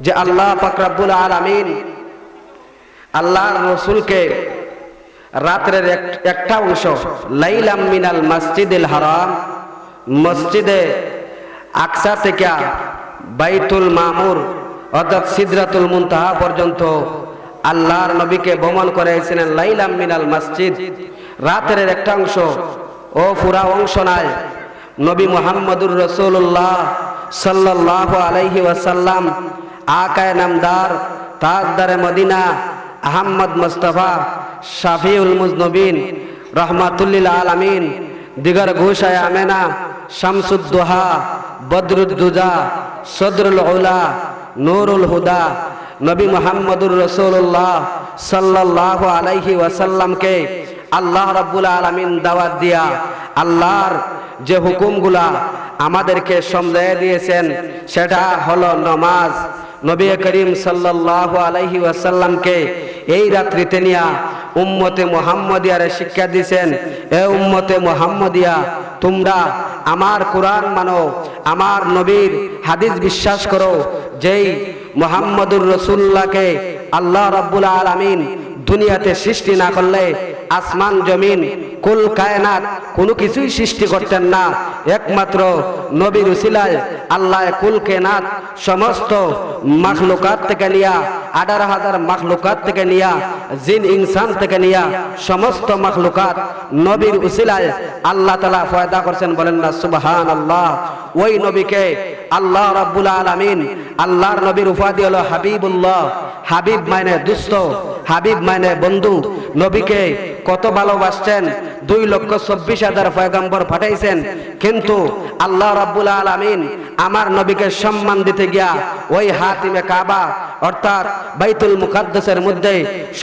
যে আল্লাহ পাক রব্বুল আলামিন আল্লাহর রাসূলকে রাতের একটা অংশ লাইলাম মিনাল মসজিদিল হারাম মসজিদে আকসা থেকে বাইতুল মামুর অর্থাৎ সিদরাতুল মুনতাহা পর্যন্ত আল্লাহর নবীকে ভ্রমণ করেছিলেন। লাইলাম মিনাল মসজিদ, রাতের একটা অংশ, ও পুরা অংশ নয়। নবী মুহাম্মদুর রাসূলুল্লাহ সাল্লাল্লাহু আলাইহি ওয়াসাল্লাম আকায়ে নামদার তাজদারে মদিনা আহমদ মুস্তাফা শাফিউল মুজনবিন রহমাতুল্লিল আলামিন দিগর ঘোষায় আমেনা শামসুদ্দোহা বদরুদ্দুজা সদরুল উলা নূরুল হুদা নবী মুহাম্মদুর রাসূলুল্লাহ সাল্লাল্লাহু আলাইহি ওয়াসাল্লামকে আল্লাহ রাব্বুল আলামিন দাওয়াত দিয়া আল্লাহর যে হুকুমগুলা আমাদেরকে সমঝাইয়া দিয়েছেন সেটা হলো নামাজ। নবী করিম সাল্লাল্লাহু আলাইহি ওয়াসাল্লামকে এই রাত্রিতে নিয়া উম্মতে মুহাম্মদিয়ারে শিক্ষা দিয়েছেন, এ উম্মতে মুহাম্মদিয়া, তোমরা আমার কোরআন মানো, আমার নবীর হাদিস বিশ্বাস করো। যেই মুহাম্মদুর রাসূলুল্লাহকে আল্লাহ রাব্বুল আলামিন দুনিয়াতে সৃষ্টি না করলে আসমান জমিন কুল কায়নাত কোনো কিছুই সৃষ্টি করতেন না। একমাত্র নবীর উসিলায় আল্লাহ কুল কায়নাত সমস্ত মাখলুকাত থেকে নিয়া 18,000 মাখলুকাত থেকে নিয়া জিন ইনসান থেকে নিয়া সমস্ত মাখলুকাত নবীর উসিলায় আল্লাহ তাআলা পয়দা করেছেন। বলেন না সুবহানাল্লাহ। ওই নবীকে আল্লাহ রাব্বুল আলামিন আল্লাহর নবীর উপাধি হলো হাবিবুল্লাহ। হাবিব মানে দুস্ত, হাবিব মানে বন্ধু। নবীকে কত ভালোবাসছেন, 2,24,000 পয়গম্বর পাঠাইছেন, কিন্তু আল্লাহ রাব্বুল আলামিন আমার নবীকে সম্মান দিতে গিয়া ওই হাতিমে কাবা অর্থাৎ বাইতুল মুকাদ্দাসের মধ্যে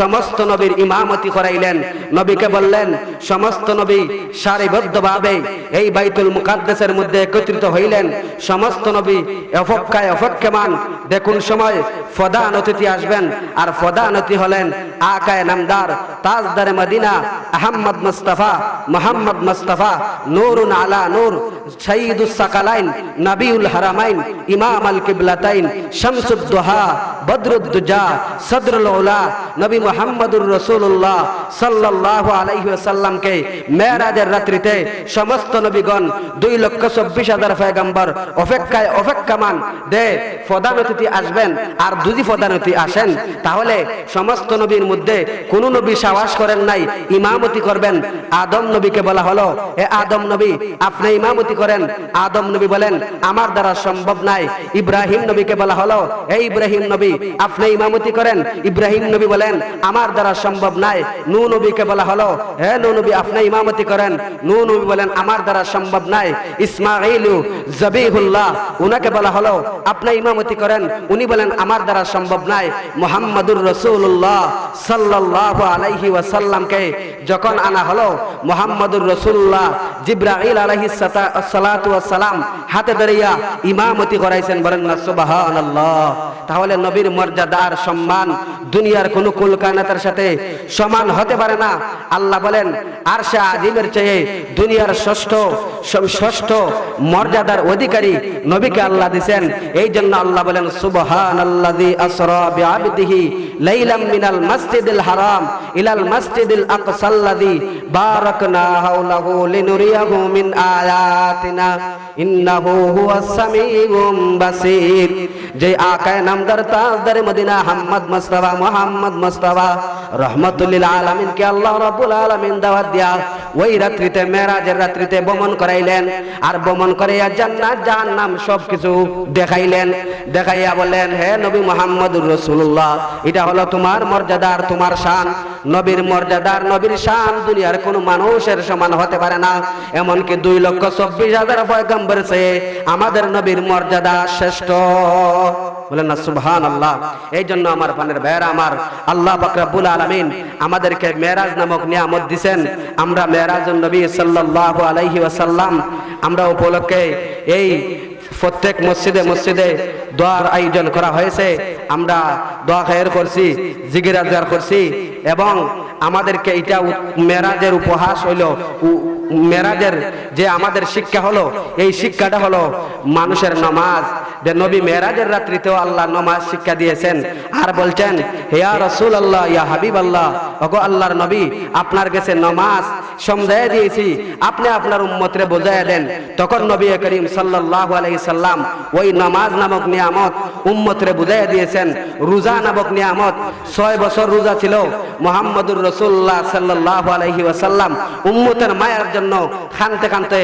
সমস্ত নবীর ইমামতি করাইলেন। নবীকে বললেন সমস্ত নবী সারিবদ্ধভাবে এই বাইতুল মুকাদ্দাসের মধ্যে একত্রিত হইলেন। সমস্ত নবী অপেক্ষায় অপেক্ষমান। দেখুন সময় প্রধান অতিথি আসবেন, আর প্রধান অতিথি হলেন আকায়ে নামদার তাজদারে মদিনা আহমদ মুস্তাফা মুহাম্মদ মুস্তাফা নূরুন আলা নূর সাইয়্যিদুস সাকালাইন নবিউল হারামাইন ইমাম আল কিবলাতাইন শামসুদ্দোহা বদরুদ্দুজা সদরুল উলা নবী মুহাম্মদুর রাসূলুল্লাহ সাল্লাল্লাহু আলাইহি ওয়াসাল্লামকে মেরাজের রাত্রিতে সমস্ত নবীগণ 2,24,000 পয়গম্বর অপেক্ষায় অপেক্ষমান দে প্রধান অতিথি আসবেন। আর যদি প্রধান অতিথি আসেন তাহলে সমস্ত নবীর মধ্যে কোন নবী সাহস করেন নাই ইমামতি করবেন। আদম নবীকে বলা হলো, এ আদম নবী আপনি ইমামতি করেন। আদম নবী বলেন আমার দ্বারা সম্ভব নাই। ইব্রাহিম নবীকে বলা হলো, এই ইব্রাহিম নবী আপনি ইমামতি করেন। ইব্রাহিম নবী বলেন আমার দ্বারা সম্ভব নাই। নূহ নবীকে বলা হলো, হে নূহ নবী আপনি ইমামতি করেন। নূহ নবী বলেন আমার দ্বারা সম্ভব নাই। ইসমাঈল জবিহুল্লাহ উনাকে বলা হলো আপনি ইমামতি করেন। উনি বলেন আমার দ্বারা সম্ভব নাই। মুহাম্মদুর রাসূলুল্লাহ সাল্লাল্লাহু আলাইহি ওয়াসাল্লামকে যখন আনা হলো, মুহাম্মদুর রাসূলুল্লাহ জিবরাইল আলাইহিস সালাতু ওয়াস সালাম হাতে ধরিয়া ইমামতি করাইছেন। বলেন না সুবহানাল্লাহ। তাহলে নবীর মর্যাদা আর সম্মান দুনিয়ার কোন কুল কায়নাতের সাথে সমান হতে পারে না। আল্লাহ বলেন আরশে আজিমের চেয়ে দুনিয়ার ষষ্ঠ মর্যাদার অধিকারী নবীকে আল্লাহ দিবেন। এই জন্য আল্লাহ বলেন সুবহানাল্লাযী আসরা বিআবদিহি লাইলাম মিনাল মসজিদিল হারাম ইলাল মসজিদিল আকসাল্লাযী বারাকনা হাওলাহু লিনুরিয়াহু মিন আয়াতিনা ইন্নাহু হুয়াস সামিউম বাসীর। যে আকায়ে নামদার তাজদারে মদিনা আহমদ মুস্তাফা মুহাম্মদ মুস্তাফা রহমাতুল্লিল আলামিনকে আল্লাহ রাব্বুল আলামিন দাওয়াত দিয়া ওই রাত্রিতে মেরাজের রাত্রিতে ভ্রমণ করাইলেন। আর ভ্রমণ করাইয়া জান্নাত জাহান্নাম সবকিছু দেখাইলেন। দেখাইয়া বললেন, হে নবী মুহাম্মদুর রাসূলুল্লাহ, এটা হলো তোমার মর্যাদা আর তোমার শান। নবীর মর্যাদা আর নবীর শান দুনিয়ার কোনো মানুষের সমান হতে পারে না। এমনকি 2,24,000 পয়গম্বর চেয়ে আমাদের নবীর মর্যাদা শ্রেষ্ঠ। বলেন না সুবহানাল্লাহ। এই জন্য আমার প্রাণের ভাইয়েরা আমার, আল্লাহ পাক রব্বুল আলামিন আমাদেরকে মেরাজ নামক নিয়ামত দিবেন। আমরা মেরাজুন নবী সাল্লাল্লাহু আলাইহি ওয়াসাল্লাম আমরা উপলক্ষে এই প্রত্যেক মসজিদে মসজিদে দোয়ার আয়োজন করা হয়েছে, আমরা দোয়া খায়ের করছি, জিকির আজকার করছি এবং আমাদেরকে এটা মেরাজের উপহাস হইলো, মেরাজের যে আমাদের শিক্ষা হলো, এই শিক্ষাটা হলো মানুষের নামাজ। যে নবী মেরাজের রাত্রিতেও আল্লাহ নামাজ শিক্ষা দিয়েছেন আর বলছেন, ইয়া রাসূলুল্লাহ, ইয়া হাবিবাল্লাহ, ওগো আল্লাহর নবী, আপনার কাছে নামাজ সমঝায় দিয়েছি, আপনি আপনার উম্মতরে বোঝায় দেন। তখন নবী করিম সাল্লাল্লাহু আলাইহি সাল্লাম ওই নামাজ নামক নিয়ামত উম্মতরে বুঝায় দিয়েছেন। রোজা নামক নিয়ামত, 6 বছর রোজা ছিল মুহাম্মদুর রাসূলুল্লাহ সাল্লাল্লাহু আলাইহি ওয়াসাল্লাম উম্মতের মায়ের জন্য খানতে খানতে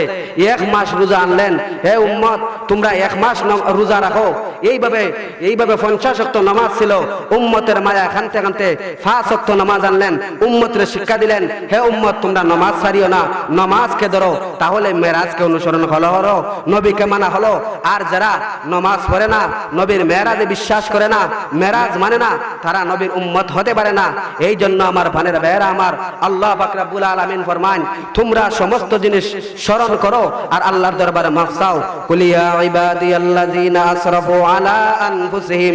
1 মাস রোজা আনলেন। হে উম্মত, তোমরা 1 মাস রোজা রাখো। এইভাবে 50 ওয়াক্ত নামাজ ছিল। উম্মতের মায়া খানতে খানতে 5 ওয়াক্ত নামাজ আনলেন, উম্মতরে শিক্ষা দিলেন, হে উম্মত, তোমরা নামাজ ছাড়িও না, নামাজকে ধরো। তাহলে মেরাজকে অনুসরণ হলো, নবীকে মানা হলো। আর যারা নামাজ পড়ে না, নবীর মেরাজে বিশ্বাস করে না, মেরাজ মানে না, তারা নবীর উম্মত হতে পারে না। এই জন্য আমার ভাইরা ভাইরা আমার, আল্লাহ পাক রব্বুল আলামিন ফরমান, তোমরা সমস্ত জিনিস স্মরণ করো আর আল্লাহর দরবারে মাফ চাও। কুল ইয়া ইবাদিয়াল্লাযিনা আসরাফু আলা আনফুসিহিম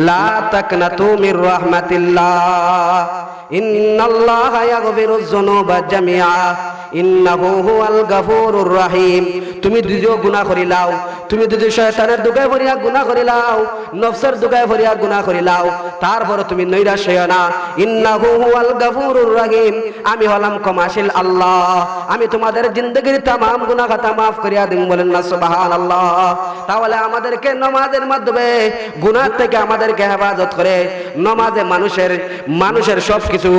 লা তাকনাতু মির রাহমাতিল্লাহ ইন্নাল্লাহা ইয়াগফিরুয যুনুবা জামিআ ইন্নাহু হুয়াল গাফুরুর রহিম। তুমি দুজো গুনাহ করিলাও, তুমি যদি শয়তানের দুগায় ভরিয়া গুনাহ করিলাও, নফসের দুগায় ভরিয়া গুনাহ করিলাও, তারপর তুমি নৈরাশ হইও না। ইন্নাহু হুয়াল গাফুরুর রহিম, আমি হলাম ক্ষমাশীল আল্লাহ, আমি তোমাদের জিন্দেগীর তামাম গুনাহ খাতা মাফ করিয়া দিন। বলেন না সুবহানাল্লাহ। তাহলে আমাদেরকে নামাজের মাধ্যমে গুনাহ থেকে আমাদেরকে হেফাজত করে, নামাজে মানুষের সব কিছু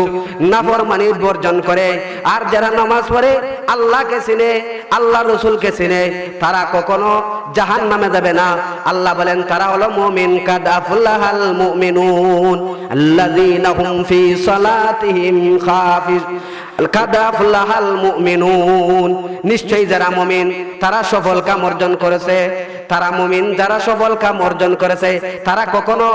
নাফরমানি বর্জন করে। আর যারা নামাজ পড়ে, আল্লাহকে চিনে, আল্লাহ রসুলকে চিনে, তারা কখনো জাহান্নামে যাবে না। আল্লাহ বলেন তারা হলো মুমিন। কাদ আফলাহাল মুমিনুন আল্লাযীনা হুম ফি সালাতিহিম খাফিজুন। কাদ আফলাহাল মুমিনুন, নিশ্চয়ই যারা মুমিন তারা সফল কাম অর্জন করেছে। তারা মুমিন যারা সফল কাম অর্জন করেছে, তারা কখনো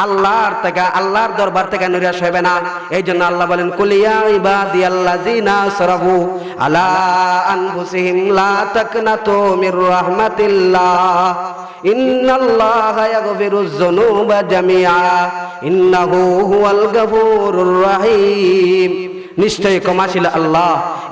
আল্লাহর দরবার থেকে নিরাশ হবে না। এই জন্য আল্লাহ বলেন, কুল ইয়া ইবাদিয়াল্লাযিনা আসরাফু আলা আনফুসিহিম লা তাকনাতু মির রাহমাতিল্লাহ ইন্নাল্লাহা ইয়াগফিরুয যুনুবা জামিআ ইন্নাহু হুয়াল গাফুরুর রহিম। নিশ্চয়ই ক্ষমাশীল আল্লাহ।